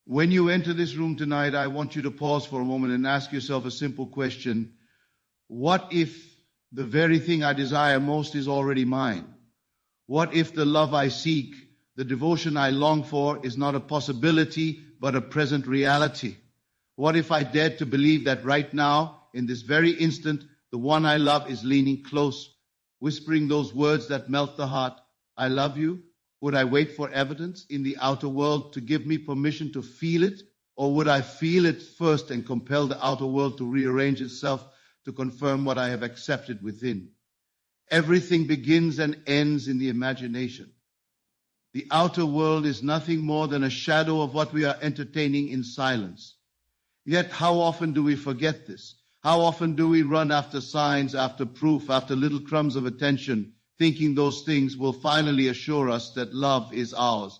When you enter this room tonight, I want you to pause for a moment and ask yourself a simple question. What if the very thing I desire most is already mine? What if the love I seek, the devotion I long for, is not a possibility, but a present reality? What if I dared to believe that right now, in this very instant, the one I love is leaning close, whispering those words that melt the heart? I love you. Would I wait for evidence in the outer world to give me permission to feel it? Or would I feel it first and compel the outer world to rearrange itself to confirm what I have accepted within? Everything begins and ends in the imagination. The outer world is nothing more than a shadow of what we are entertaining in silence. Yet how often do we forget this? How often do we run after signs, after proof, after little crumbs of attention, thinking those things will finally assure us that love is ours?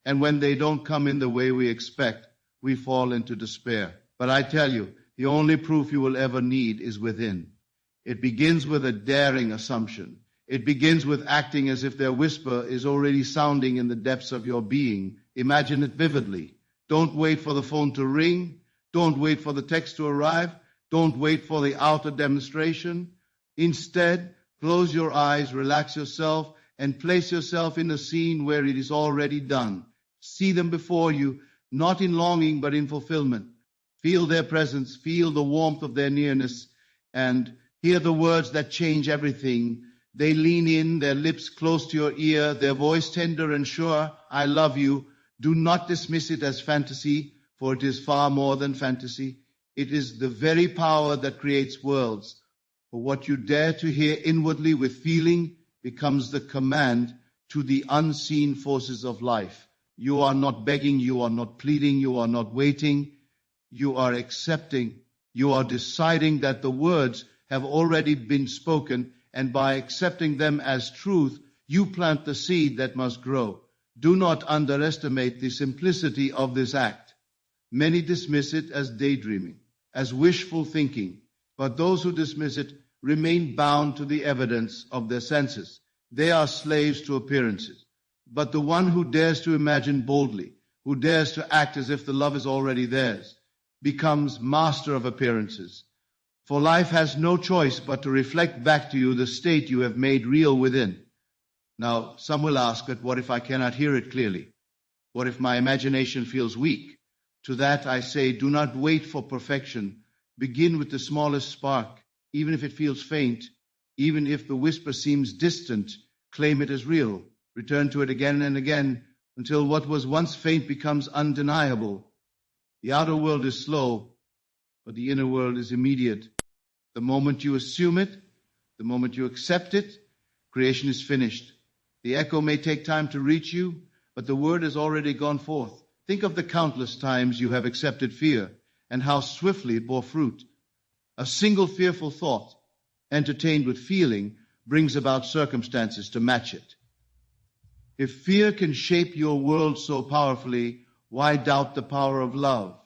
And when they don't come in the way we expect, we fall into despair. But I tell you, the only proof you will ever need is within. It begins with a daring assumption. It begins with acting as if their whisper is already sounding in the depths of your being. Imagine it vividly. Don't wait for the phone to ring. Don't wait for the text to arrive. Don't wait for the outer demonstration. Instead, close your eyes, relax yourself, and place yourself in a scene where it is already done. See them before you, not in longing, but in fulfillment. Feel their presence, feel the warmth of their nearness, and hear the words that change everything. They lean in, their lips close to your ear, their voice tender and sure. I love you. Do not dismiss it as fantasy, for it is far more than fantasy. It is the very power that creates worlds. For what you dare to hear inwardly with feeling becomes the command to the unseen forces of life. You are not begging, you are not pleading, you are not waiting. You are accepting. You are deciding that the words have already been spoken, and by accepting them as truth, you plant the seed that must grow. Do not underestimate the simplicity of this act. Many dismiss it as daydreaming, as wishful thinking, but those who dismiss it remain bound to the evidence of their senses. They are slaves to appearances. But the one who dares to imagine boldly, who dares to act as if the love is already theirs, becomes master of appearances. For life has no choice but to reflect back to you the state you have made real within. Now, some will ask, but what if I cannot hear it clearly? What if my imagination feels weak? To that I say, do not wait for perfection. Begin with the smallest spark, even if it feels faint, even if the whisper seems distant. Claim it as real. Return to it again and again until what was once faint becomes undeniable. The outer world is slow, but the inner world is immediate. The moment you assume it, the moment you accept it, creation is finished. The echo may take time to reach you, but the word has already gone forth. Think of the countless times you have accepted fear and how swiftly it bore fruit. A single fearful thought, entertained with feeling, brings about circumstances to match it. If fear can shape your world so powerfully, why doubt the power of love?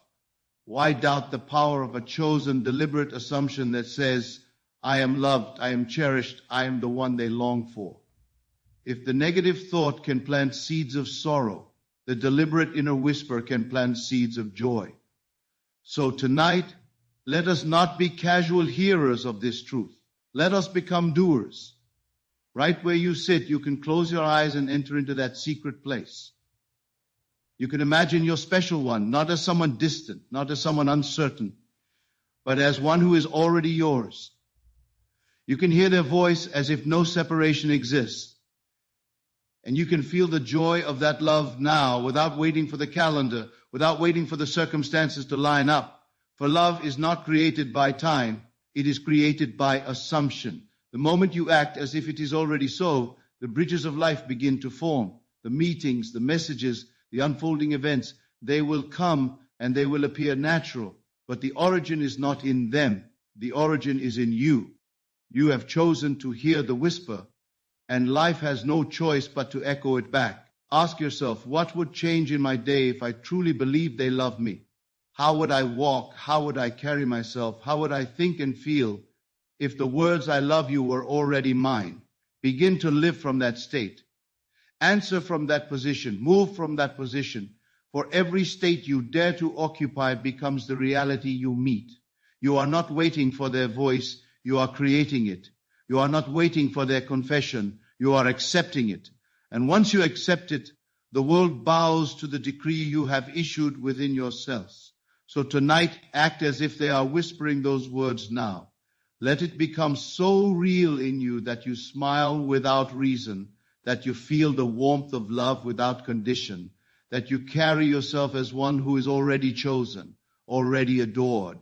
Why doubt the power of a chosen, deliberate assumption that says, I am loved, I am cherished, I am the one they long for? If the negative thought can plant seeds of sorrow, the deliberate inner whisper can plant seeds of joy. So tonight, let us not be casual hearers of this truth. Let us become doers. Right where you sit, you can close your eyes and enter into that secret place. You can imagine your special one, not as someone distant, not as someone uncertain, but as one who is already yours. You can hear their voice as if no separation exists. And you can feel the joy of that love now without waiting for the calendar, without waiting for the circumstances to line up. For love is not created by time, it is created by assumption. The moment you act as if it is already so, the bridges of life begin to form. The meetings, the messages, the unfolding events, they will come and they will appear natural. But the origin is not in them. The origin is in you. You have chosen to hear the whisper, and life has no choice but to echo it back. Ask yourself, what would change in my day if I truly believed they love me? How would I walk? How would I carry myself? How would I think and feel if the words I love you were already mine? Begin to live from that state. Answer from that position. Move from that position. For every state you dare to occupy becomes the reality you meet. You are not waiting for their voice, you are creating it. You are not waiting for their confession, you are accepting it. And once you accept it, the world bows to the decree you have issued within yourselves. So tonight, act as if they are whispering those words now. Let it become so real in you that you smile without reason, that you feel the warmth of love without condition, that you carry yourself as one who is already chosen, already adored.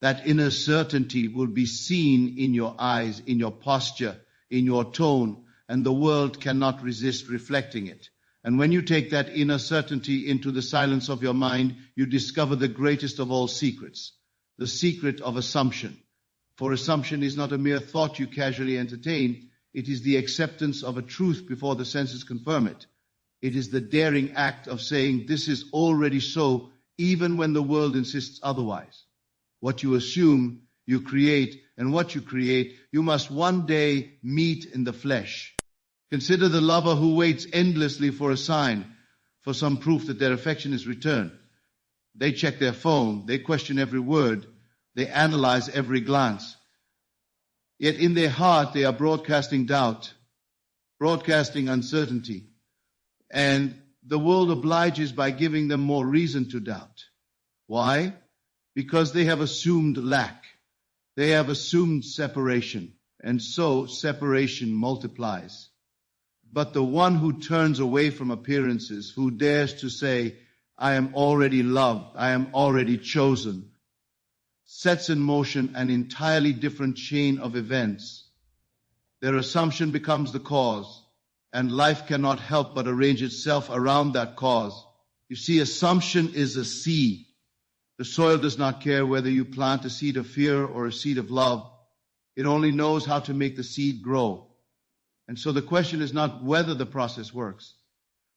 That inner certainty will be seen in your eyes, in your posture, in your tone, and the world cannot resist reflecting it. And when you take that inner certainty into the silence of your mind, you discover the greatest of all secrets, the secret of assumption. For assumption is not a mere thought you casually entertain, it is the acceptance of a truth before the senses confirm it. It is the daring act of saying, this is already so, even when the world insists otherwise. What you assume, you create, and what you create, you must one day meet in the flesh. Consider the lover who waits endlessly for a sign, for some proof that their affection is returned. They check their phone, they question every word, they analyze every glance. Yet in their heart they are broadcasting doubt, broadcasting uncertainty. And the world obliges by giving them more reason to doubt. Why? Because they have assumed lack. They have assumed separation. And so separation multiplies. But the one who turns away from appearances, who dares to say, I am already loved, I am already chosen, sets in motion an entirely different chain of events. Their assumption becomes the cause, and life cannot help but arrange itself around that cause. You see, assumption is a seed. The soil does not care whether you plant a seed of fear or a seed of love. It only knows how to make the seed grow. And so the question is not whether the process works.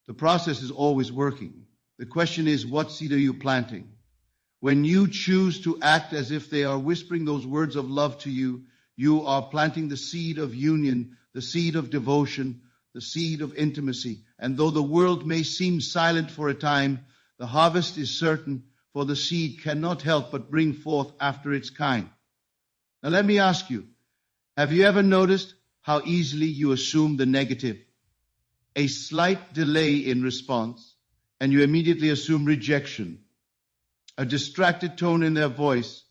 The process is always working. The question is, what seed are you planting? When you choose to act as if they are whispering those words of love to you, you are planting the seed of union, the seed of devotion, the seed of intimacy. And though the world may seem silent for a time, the harvest is certain, for the seed cannot help but bring forth after its kind. Now let me ask you, have you ever noticed how easily you assume the negative? A slight delay in response, and you immediately assume rejection. A distracted tone in their voice,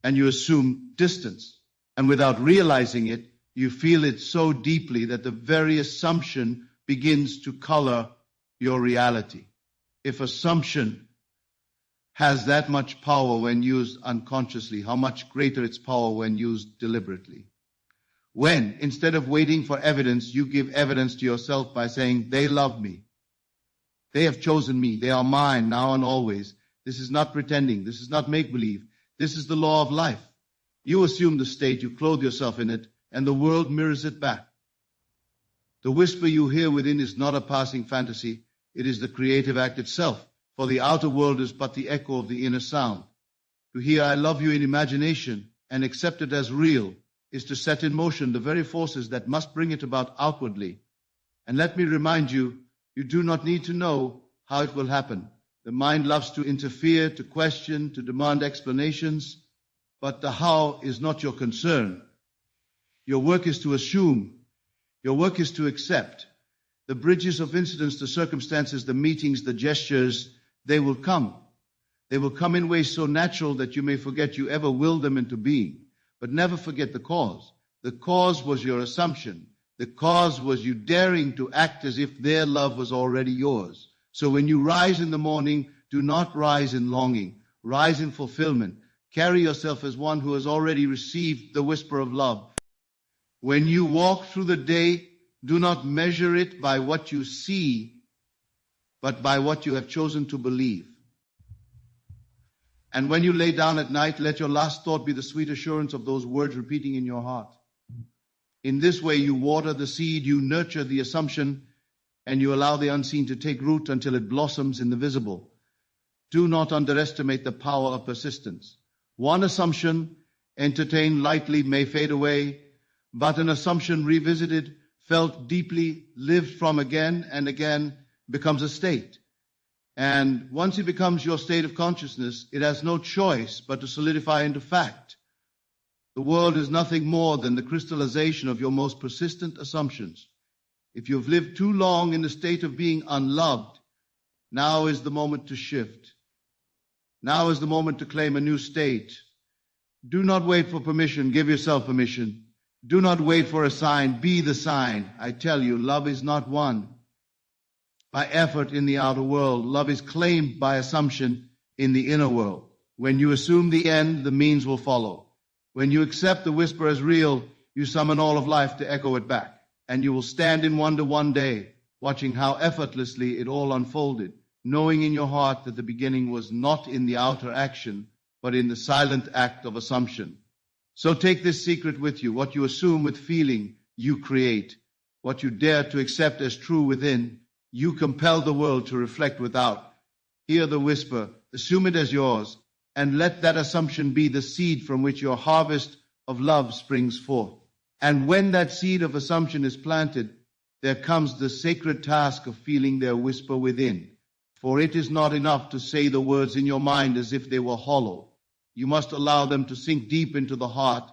and you assume distance. And without realizing it, you feel it so deeply that the very assumption begins to color your reality. If assumption has that much power when used unconsciously, how much greater its power when used deliberately? When, instead of waiting for evidence, you give evidence to yourself by saying, they love me. They have chosen me. They are mine now and always. This is not pretending. This is not make-believe. This is the law of life. You assume the state, you clothe yourself in it, and the world mirrors it back. The whisper you hear within is not a passing fantasy. It is the creative act itself, for the outer world is but the echo of the inner sound. To hear I love you in imagination and accept it as real is to set in motion the very forces that must bring it about outwardly. And let me remind you, you do not need to know how it will happen. The mind loves to interfere, to question, to demand explanations, but the how is not your concern. Your work is to assume. Your work is to accept. The bridges of incidents, the circumstances, the meetings, the gestures, they will come. They will come in ways so natural that you may forget you ever willed them into being. But never forget the cause. The cause was your assumption. The cause was you daring to act as if their love was already yours. So when you rise in the morning, do not rise in longing. Rise in fulfillment. Carry yourself as one who has already received the whisper of love. When you walk through the day, do not measure it by what you see, but by what you have chosen to believe. And when you lay down at night, let your last thought be the sweet assurance of those words repeating in your heart. In this way, you water the seed, you nurture the assumption, and you allow the unseen to take root until it blossoms in the visible. Do not underestimate the power of persistence. One assumption, entertained lightly, may fade away, but an assumption revisited, felt deeply, lived from again and again, becomes a state. And once it becomes your state of consciousness, it has no choice but to solidify into fact. The world is nothing more than the crystallization of your most persistent assumptions. If you've lived too long in the state of being unloved, now is the moment to shift. Now is the moment to claim a new state. Do not wait for permission. Give yourself permission. Do not wait for a sign. Be the sign. I tell you, love is not won by effort in the outer world. Love is claimed by assumption in the inner world. When you assume the end, the means will follow. When you accept the whisper as real, you summon all of life to echo it back. And you will stand in wonder one day, watching how effortlessly it all unfolded, knowing in your heart that the beginning was not in the outer action, but in the silent act of assumption. So take this secret with you. What you assume with feeling, you create. What you dare to accept as true within, you compel the world to reflect without. Hear the whisper, assume it as yours, and let that assumption be the seed from which your harvest of love springs forth. And when that seed of assumption is planted, there comes the sacred task of feeling their whisper within. For it is not enough to say the words in your mind as if they were hollow. You must allow them to sink deep into the heart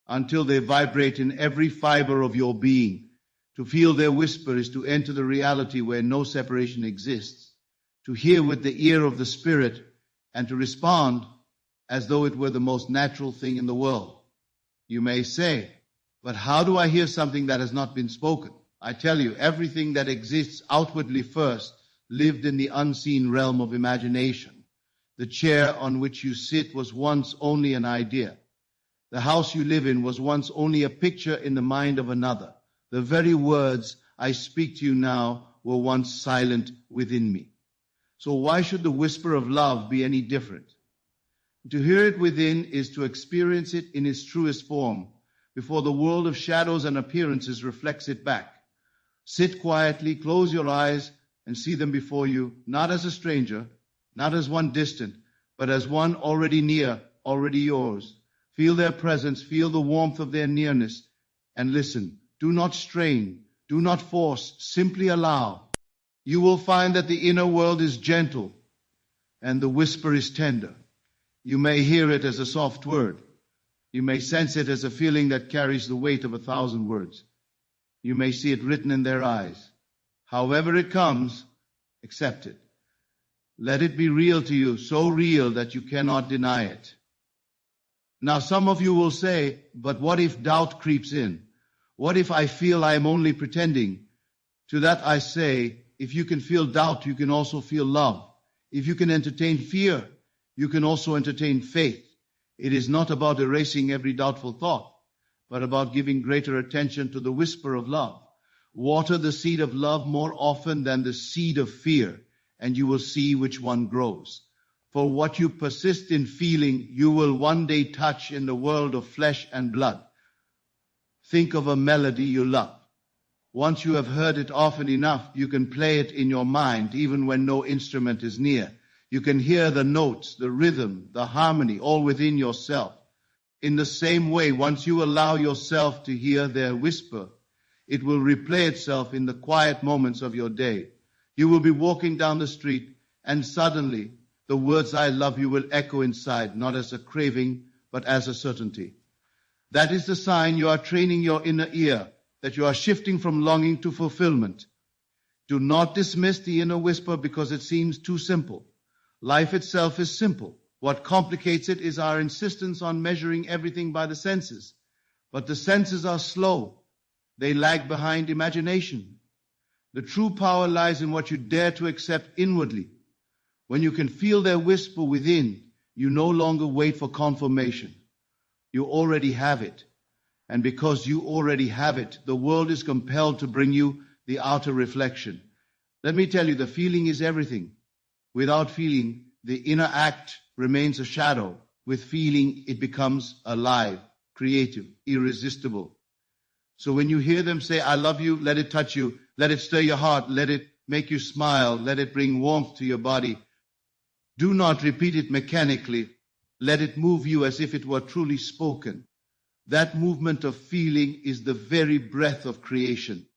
until they vibrate in every fiber of your being. To feel their whisper is to enter the reality where no separation exists, to hear with the ear of the Spirit, and to respond as though it were the most natural thing in the world. You may say, but how do I hear something that has not been spoken? I tell you, everything that exists outwardly first lived in the unseen realm of imagination. The chair on which you sit was once only an idea. The house you live in was once only a picture in the mind of another. The very words I speak to you now were once silent within me. So why should the whisper of love be any different? To hear it within is to experience it in its truest form, before the world of shadows and appearances reflects it back. Sit quietly, close your eyes, and see them before you, not as a stranger, not as one distant, but as one already near, already yours. Feel their presence, feel the warmth of their nearness, and listen. Do not strain, do not force, simply allow. You will find that the inner world is gentle, and the whisper is tender. You may hear it as a soft word. You may sense it as a feeling that carries the weight of 1,000 words. You may see it written in their eyes. However it comes, accept it. Let it be real to you, so real that you cannot deny it. Now some of you will say, but what if doubt creeps in? What if I feel I am only pretending? To that I say, if you can feel doubt, you can also feel love. If you can entertain fear, you can also entertain faith. It is not about erasing every doubtful thought, but about giving greater attention to the whisper of love. Water the seed of love more often than the seed of fear, and you will see which one grows. For what you persist in feeling, you will one day touch in the world of flesh and blood. Think of a melody you love. Once you have heard it often enough, you can play it in your mind, even when no instrument is near. You can hear the notes, the rhythm, the harmony, all within yourself. In the same way, once you allow yourself to hear their whisper, it will replay itself in the quiet moments of your day. You will be walking down the street, and suddenly the words "I love you" will echo inside, not as a craving, but as a certainty. That is the sign you are training your inner ear, that you are shifting from longing to fulfillment. Do not dismiss the inner whisper because it seems too simple. Life itself is simple. What complicates it is our insistence on measuring everything by the senses. But the senses are slow. They lag behind imagination. The true power lies in what you dare to accept inwardly. When you can feel their whisper within, you no longer wait for confirmation. You already have it. And because you already have it, the world is compelled to bring you the outer reflection. Let me tell you, the feeling is everything. Without feeling, the inner act remains a shadow. With feeling, it becomes alive, creative, irresistible. So when you hear them say, "I love you," let it touch you, let it stir your heart, let it make you smile, let it bring warmth to your body. Do not repeat it mechanically. Let it move you as if it were truly spoken. That movement of feeling is the very breath of creation.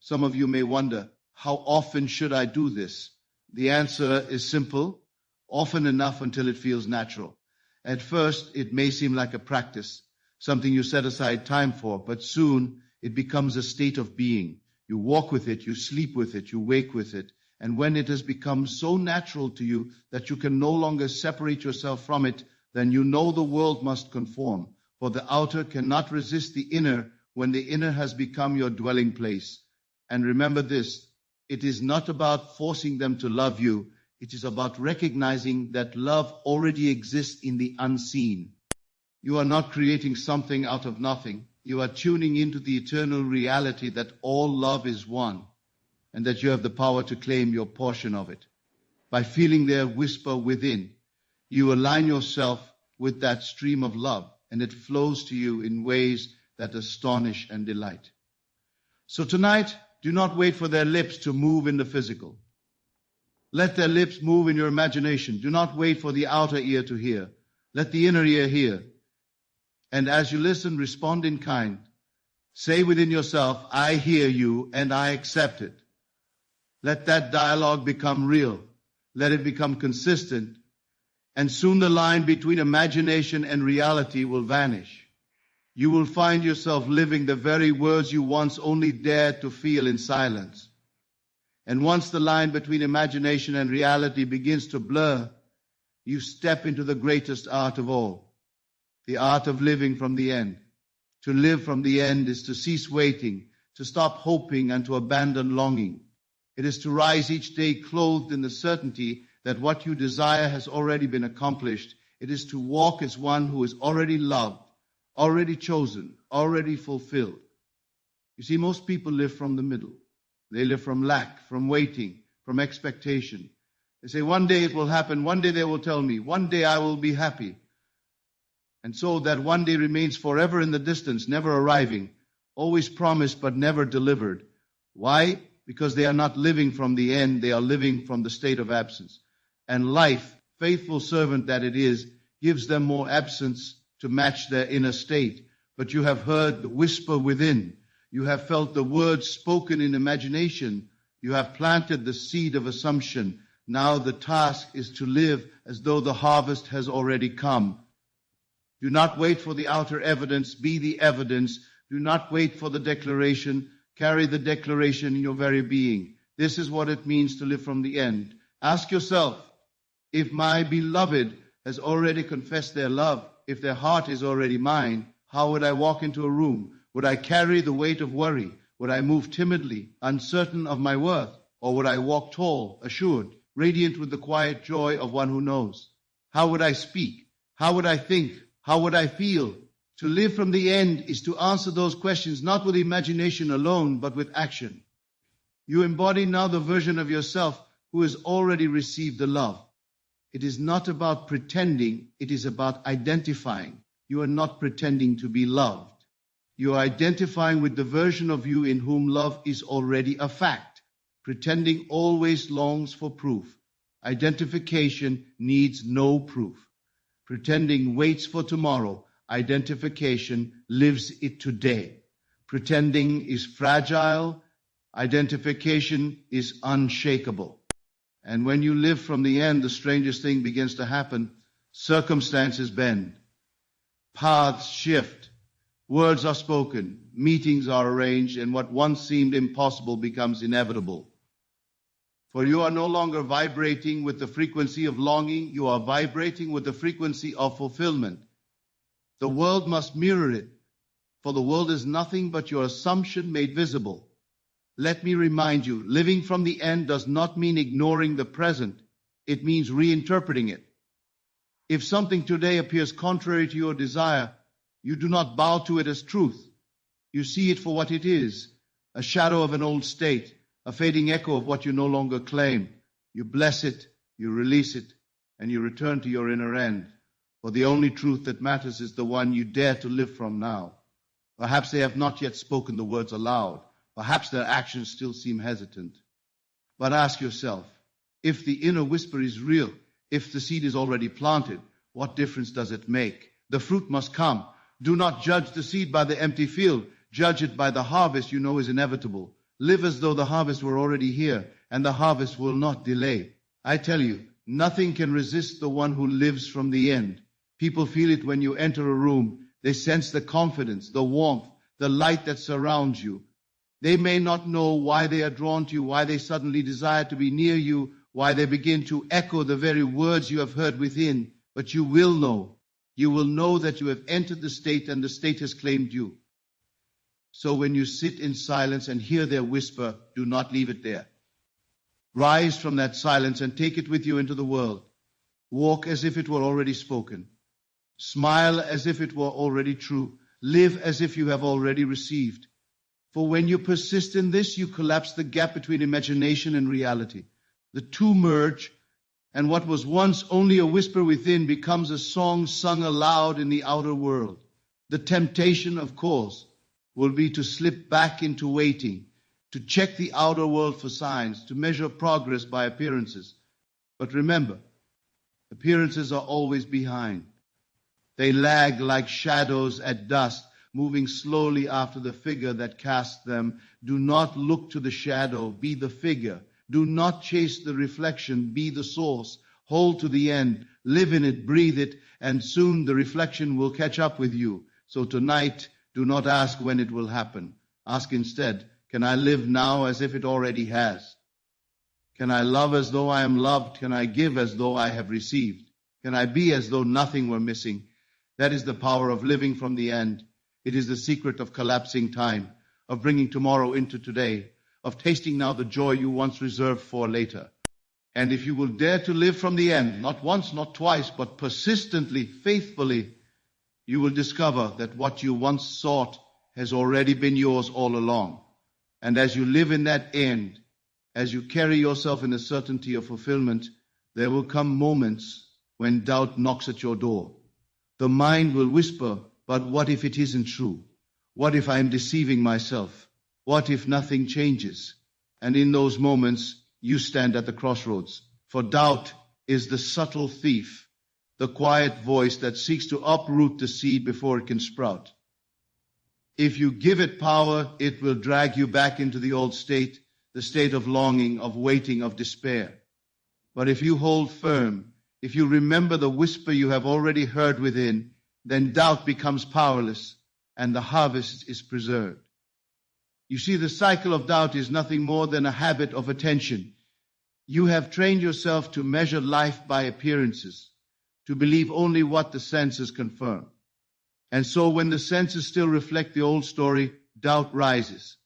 Some of you may wonder, how often should I do this? The answer is simple, often enough until it feels natural. At first, it may seem like a practice, something you set aside time for, but soon it becomes a state of being. You walk with it, you sleep with it, you wake with it. And when it has become so natural to you that you can no longer separate yourself from it, then you know the world must conform. For the outer cannot resist the inner when the inner has become your dwelling place. And remember this, it is not about forcing them to love you. It is about recognizing that love already exists in the unseen. You are not creating something out of nothing. You are tuning into the eternal reality that all love is one, and that you have the power to claim your portion of it. By feeling their whisper within, you align yourself with that stream of love, and it flows to you in ways that astonish and delight. So tonight, do not wait for their lips to move in the physical. Let their lips move in your imagination. Do not wait for the outer ear to hear. Let the inner ear hear. And as you listen, respond in kind. Say within yourself, I hear you and I accept it. Let that dialogue become real. Let it become consistent. And soon the line between imagination and reality will vanish. You will find yourself living the very words you once only dared to feel in silence. And once the line between imagination and reality begins to blur, you step into the greatest art of all, the art of living from the end. To live from the end is to cease waiting, to stop hoping and to abandon longing. It is to rise each day clothed in the certainty that what you desire has already been accomplished. It is to walk as one who is already loved, already chosen, already fulfilled. You see, most people live from the middle. They live from lack, from waiting, from expectation. They say, one day it will happen, one day they will tell me, one day I will be happy. And so that one day remains forever in the distance, never arriving, always promised but never delivered. Why? Because they are not living from the end, they are living from the state of absence. And life, faithful servant that it is, gives them more absence to match their inner state. But you have heard the whisper within. You have felt the words spoken in imagination. You have planted the seed of assumption. Now the task is to live as though the harvest has already come. Do not wait for the outer evidence. Be the evidence. Do not wait for the declaration. Carry the declaration in your very being. This is what it means to live from the end. Ask yourself, if my beloved has already confessed their love, if their heart is already mine, how would I walk into a room? Would I carry the weight of worry? Would I move timidly, uncertain of my worth? Or would I walk tall, assured, radiant with the quiet joy of one who knows? How would I speak? How would I think? How would I feel? To live from the end is to answer those questions not with imagination alone, but with action. You embody now the version of yourself who has already received the love. It is not about pretending, it is about identifying. You are not pretending to be loved. You are identifying with the version of you in whom love is already a fact. Pretending always longs for proof. Identification needs no proof. Pretending waits for tomorrow. Identification lives it today. Pretending is fragile. Identification is unshakable. And when you live from the end, the strangest thing begins to happen. Circumstances bend. Paths shift. Words are spoken. Meetings are arranged. And what once seemed impossible becomes inevitable. For you are no longer vibrating with the frequency of longing. You are vibrating with the frequency of fulfillment. The world must mirror it. For the world is nothing but your assumption made visible. Let me remind you, living from the end does not mean ignoring the present. It means reinterpreting it. If something today appears contrary to your desire, you do not bow to it as truth. You see it for what it is, a shadow of an old state, a fading echo of what you no longer claim. You bless it, you release it, and you return to your inner end. For the only truth that matters is the one you dare to live from now. Perhaps they have not yet spoken the words aloud. Perhaps their actions still seem hesitant. But ask yourself, if the inner whisper is real, if the seed is already planted, what difference does it make? The fruit must come. Do not judge the seed by the empty field. Judge it by the harvest you know is inevitable. Live as though the harvest were already here, and the harvest will not delay. I tell you, nothing can resist the one who lives from the end. People feel it when you enter a room. They sense the confidence, the warmth, the light that surrounds you. They may not know why they are drawn to you, why they suddenly desire to be near you, why they begin to echo the very words you have heard within, but you will know. You will know that you have entered the state and the state has claimed you. So when you sit in silence and hear their whisper, do not leave it there. Rise from that silence and take it with you into the world. Walk as if it were already spoken. Smile as if it were already true. Live as if you have already received. For when you persist in this, you collapse the gap between imagination and reality. The two merge, and what was once only a whisper within becomes a song sung aloud in the outer world. The temptation, of course, will be to slip back into waiting, to check the outer world for signs, to measure progress by appearances. But remember, appearances are always behind. They lag like shadows at dusk, moving slowly after the figure that casts them. Do not look to the shadow, be the figure. Do not chase the reflection, be the source. Hold to the end, live in it, breathe it, and soon the reflection will catch up with you. So tonight, do not ask when it will happen. Ask instead, can I live now as if it already has? Can I love as though I am loved? Can I give as though I have received? Can I be as though nothing were missing? That is the power of living from the end. It is the secret of collapsing time, of bringing tomorrow into today, of tasting now the joy you once reserved for later. And if you will dare to live from the end, not once, not twice, but persistently, faithfully, you will discover that what you once sought has already been yours all along. And as you live in that end, as you carry yourself in the certainty of fulfillment, there will come moments when doubt knocks at your door. The mind will whisper, but what if it isn't true? What if I am deceiving myself? What if nothing changes? And in those moments, you stand at the crossroads. For doubt is the subtle thief, the quiet voice that seeks to uproot the seed before it can sprout. If you give it power, it will drag you back into the old state, the state of longing, of waiting, of despair. But if you hold firm, if you remember the whisper you have already heard within, then doubt becomes powerless and the harvest is preserved. You see, the cycle of doubt is nothing more than a habit of attention. You have trained yourself to measure life by appearances, to believe only what the senses confirm. And so when the senses still reflect the old story, doubt rises.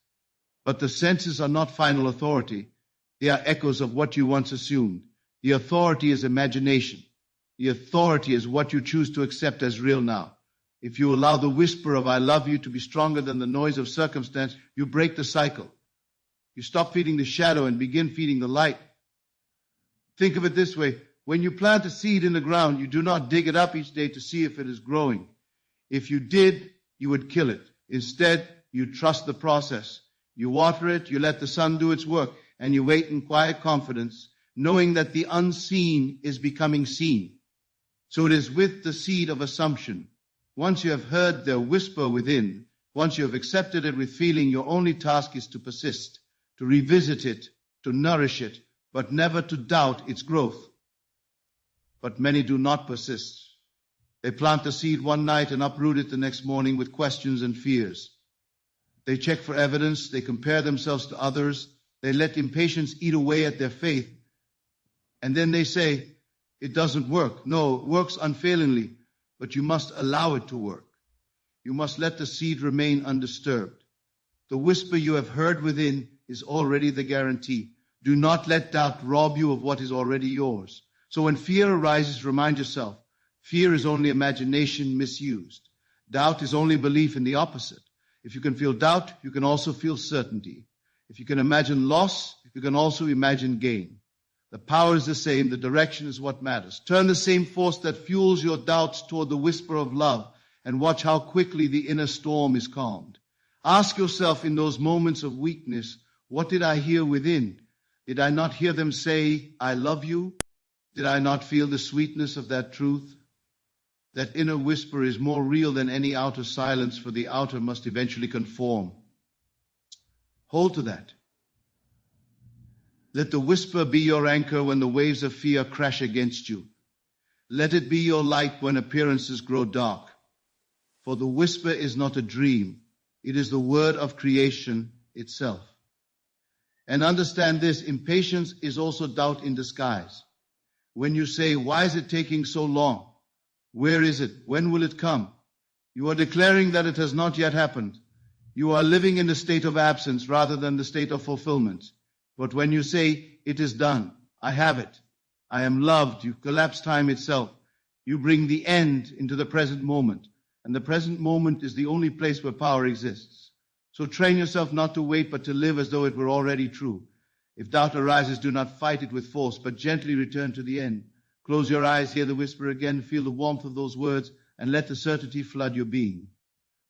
But the senses are not final authority. They are echoes of what you once assumed. The authority is imagination. The authority is what you choose to accept as real now. If you allow the whisper of I love you to be stronger than the noise of circumstance, you break the cycle. You stop feeding the shadow and begin feeding the light. Think of it this way. When you plant a seed in the ground, you do not dig it up each day to see if it is growing. If you did, you would kill it. Instead, you trust the process. You water it, you let the sun do its work, and you wait in quiet confidence, knowing that the unseen is becoming seen. So it is with the seed of assumption. Once you have heard their whisper within, once you have accepted it with feeling, your only task is to persist, to revisit it, to nourish it, but never to doubt its growth. But many do not persist. They plant the seed one night and uproot it the next morning with questions and fears. They check for evidence, they compare themselves to others, they let impatience eat away at their faith. And then they say, it doesn't work. No, it works unfailingly, but you must allow it to work. You must let the seed remain undisturbed. The whisper you have heard within is already the guarantee. Do not let doubt rob you of what is already yours. So when fear arises, remind yourself, fear is only imagination misused. Doubt is only belief in the opposite. If you can feel doubt, you can also feel certainty. If you can imagine loss, you can also imagine gain. The power is the same, the direction is what matters. Turn the same force that fuels your doubts toward the whisper of love and watch how quickly the inner storm is calmed. Ask yourself in those moments of weakness, what did I hear within? Did I not hear them say, I love you? Did I not feel the sweetness of that truth? That inner whisper is more real than any outer silence, for the outer must eventually conform. Hold to that. Let the whisper be your anchor when the waves of fear crash against you. Let it be your light when appearances grow dark. For the whisper is not a dream. It is the word of creation itself. And understand this, impatience is also doubt in disguise. When you say, why is it taking so long? Where is it? When will it come? You are declaring that it has not yet happened. You are living in the state of absence rather than the state of fulfillment. But when you say, it is done, I have it, I am loved, you collapse time itself. You bring the end into the present moment. And the present moment is the only place where power exists. So train yourself not to wait, but to live as though it were already true. If doubt arises, do not fight it with force, but gently return to the end. Close your eyes, hear the whisper again, feel the warmth of those words, and let the certainty flood your being.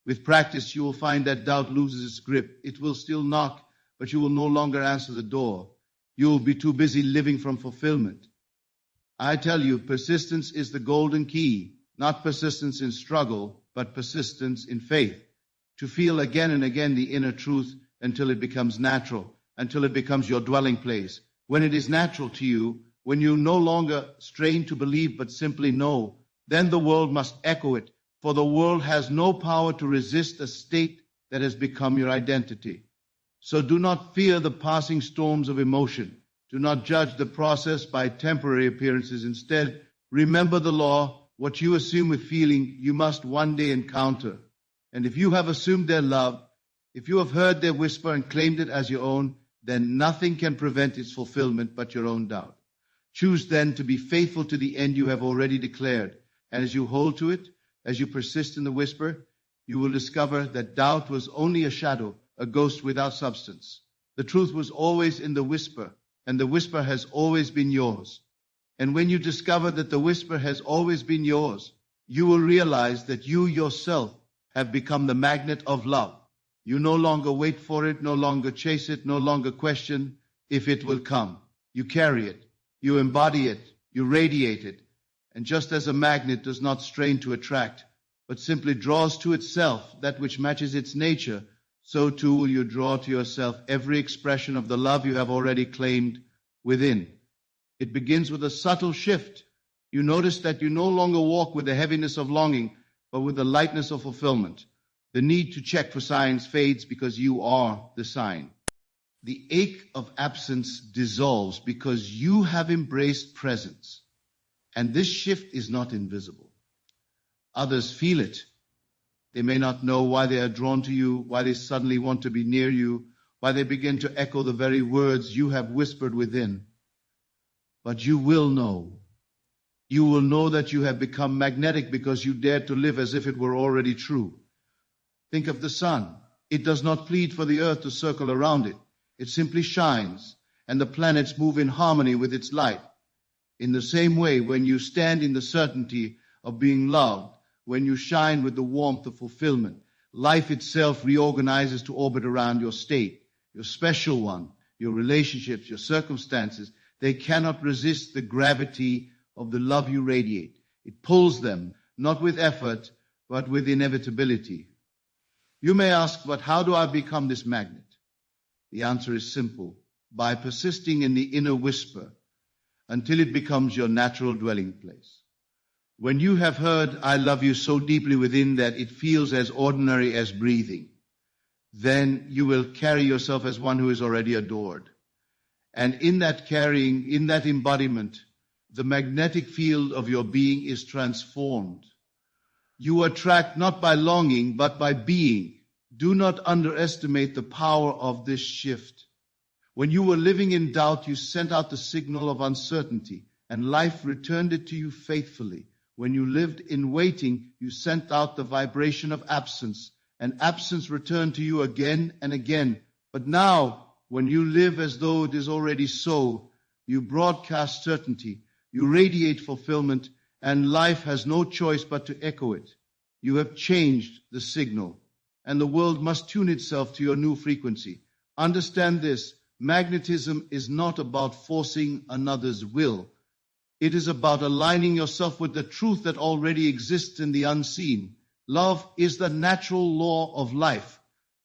With practice, you will find that doubt loses its grip. It will still knock, but you will no longer answer the door. You will be too busy living from fulfillment. I tell you, persistence is the golden key, not persistence in struggle, but persistence in faith. To feel again and again the inner truth until it becomes natural, until it becomes your dwelling place. When it is natural to you, when you no longer strain to believe but simply know, then the world must echo it, for the world has no power to resist a state that has become your identity. So do not fear the passing storms of emotion. Do not judge the process by temporary appearances. Instead, remember the law. What you assume with feeling, you must one day encounter. And if you have assumed their love, if you have heard their whisper and claimed it as your own, then nothing can prevent its fulfillment but your own doubt. Choose then to be faithful to the end you have already declared. And as you hold to it, as you persist in the whisper, you will discover that doubt was only a shadow, a ghost without substance. The truth was always in the whisper, and the whisper has always been yours. And when you discover that the whisper has always been yours, you will realize that you yourself have become the magnet of love. You no longer wait for it, no longer chase it, no longer question if it will come. You carry it, you embody it, you radiate it. And just as a magnet does not strain to attract, but simply draws to itself that which matches its nature, so too will you draw to yourself every expression of the love you have already claimed within. It begins with a subtle shift. You notice that you no longer walk with the heaviness of longing, but with the lightness of fulfillment. The need to check for signs fades because you are the sign. The ache of absence dissolves because you have embraced presence. And this shift is not invisible. Others feel it. They may not know why they are drawn to you, why they suddenly want to be near you, why they begin to echo the very words you have whispered within. But you will know. You will know that you have become magnetic because you dared to live as if it were already true. Think of the sun. It does not plead for the earth to circle around it. It simply shines, and the planets move in harmony with its light. In the same way, when you stand in the certainty of being loved, when you shine with the warmth of fulfillment, life itself reorganizes to orbit around your state, your special one, your relationships, your circumstances. They cannot resist the gravity of the love you radiate. It pulls them, not with effort, but with inevitability. You may ask, but how do I become this magnet? The answer is simple. By persisting in the inner whisper until it becomes your natural dwelling place. When you have heard, I love you so deeply within that it feels as ordinary as breathing, then you will carry yourself as one who is already adored. And in that carrying, in that embodiment, the magnetic field of your being is transformed. You attract not by longing, but by being. Do not underestimate the power of this shift. When you were living in doubt, you sent out the signal of uncertainty, and life returned it to you faithfully. When you lived in waiting, you sent out the vibration of absence, and absence returned to you again and again. But now, when you live as though it is already so, you broadcast certainty, you radiate fulfillment, and life has no choice but to echo it. You have changed the signal, and the world must tune itself to your new frequency. Understand this, magnetism is not about forcing another's will. It is about aligning yourself with the truth that already exists in the unseen. Love is the natural law of life.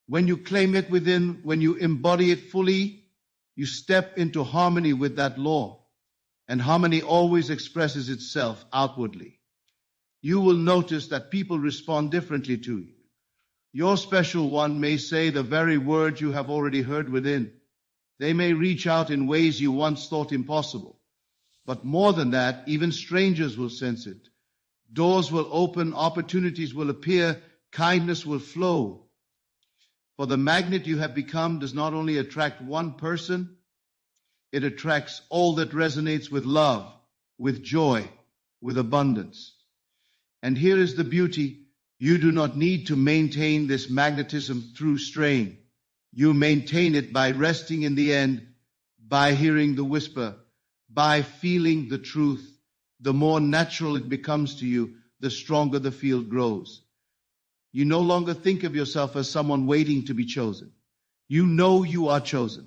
When you claim it within, when you embody it fully, You step into harmony with that law, and harmony always expresses itself outwardly. You will notice that people respond differently to you. Your special one may say the very words you have already heard within. They may reach out in ways you once thought impossible. But more than that, even strangers will sense it. Doors will open, opportunities will appear, kindness will flow. For the magnet you have become does not only attract one person, it attracts all that resonates with love, with joy, with abundance. And here is the beauty. You do not need to maintain this magnetism through strain. You maintain it by resting in the end, by hearing the whisper, by feeling the truth. The more natural it becomes to you, the stronger the field grows. You no longer think of yourself as someone waiting to be chosen. You know you are chosen.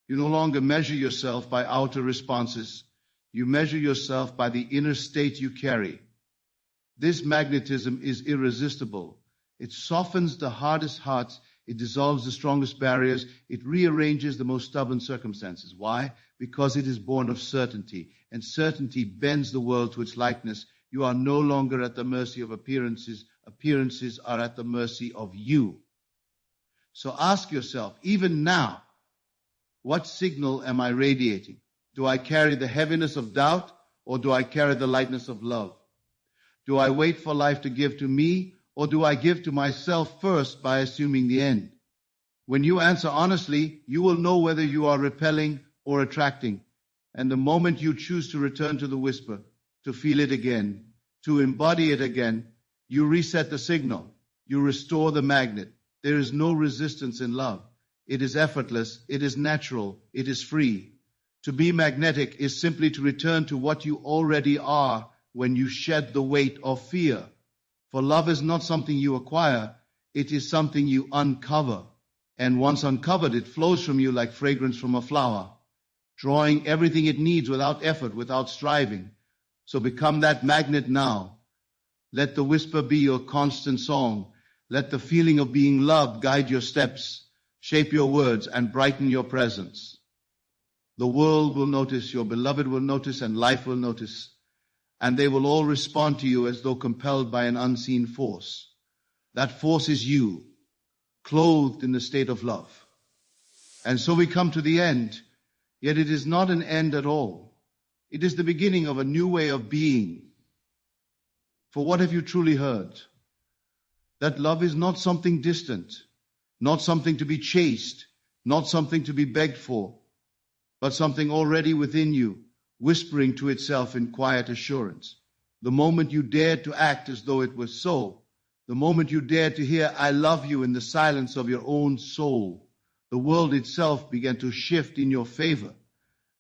You no longer measure yourself by outer responses. You measure yourself by the inner state you carry. This magnetism is irresistible. It softens the hardest hearts. It dissolves the strongest barriers. It rearranges the most stubborn circumstances. Why? Because it is born of certainty. And certainty bends the world to its likeness. You are no longer at the mercy of appearances. Appearances are at the mercy of you. So ask yourself, even now, what signal am I radiating? Do I carry the heaviness of doubt, or do I carry the lightness of love? Do I wait for life to give to me, or do I give to myself first by assuming the end? When you answer honestly, you will know whether you are repelling or attracting. And the moment you choose to return to the whisper, to feel it again, to embody it again, you reset the signal. You restore the magnet. There is no resistance in love. It is effortless. It is natural. It is free. To be magnetic is simply to return to what you already are when you shed the weight of fear. For love is not something you acquire. It is something you uncover. And once uncovered, it flows from you like fragrance from a flower, drawing everything it needs without effort, without striving. So become that magnet now. Let the whisper be your constant song. Let the feeling of being loved guide your steps, shape your words, and brighten your presence. The world will notice, your beloved will notice, and life will notice. And they will all respond to you as though compelled by an unseen force. That force is you, clothed in the state of love. And so we come to the end, yet it is not an end at all. It is the beginning of a new way of being. For what have you truly heard? That love is not something distant, not something to be chased, not something to be begged for, but something already within you, whispering to itself in quiet assurance. The moment you dared to act as though it was so, the moment you dared to hear, "I love you," in the silence of your own soul, the world itself began to shift in your favor.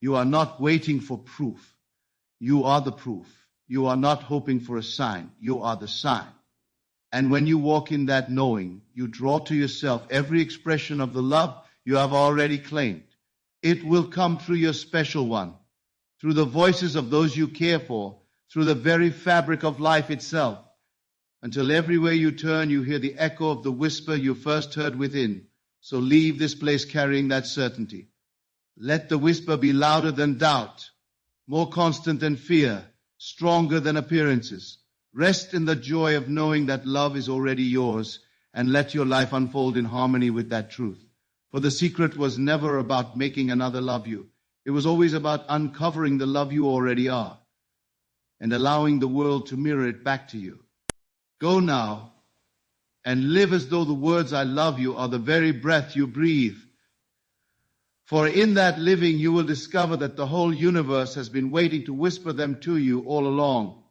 You are not waiting for proof. You are the proof. You are not hoping for a sign. You are the sign. And when you walk in that knowing, you draw to yourself every expression of the love you have already claimed. It will come through your special one, through the voices of those you care for, through the very fabric of life itself, until everywhere you turn you hear the echo of the whisper you first heard within. So leave this place carrying that certainty. Let the whisper be louder than doubt, more constant than fear, stronger than appearances. Rest in the joy of knowing that love is already yours, and let your life unfold in harmony with that truth. For the secret was never about making another love you. It was always about uncovering the love you already are and allowing the world to mirror it back to you. Go now and live as though the words "I love you" are the very breath you breathe. For in that living you will discover that the whole universe has been waiting to whisper them to you all along.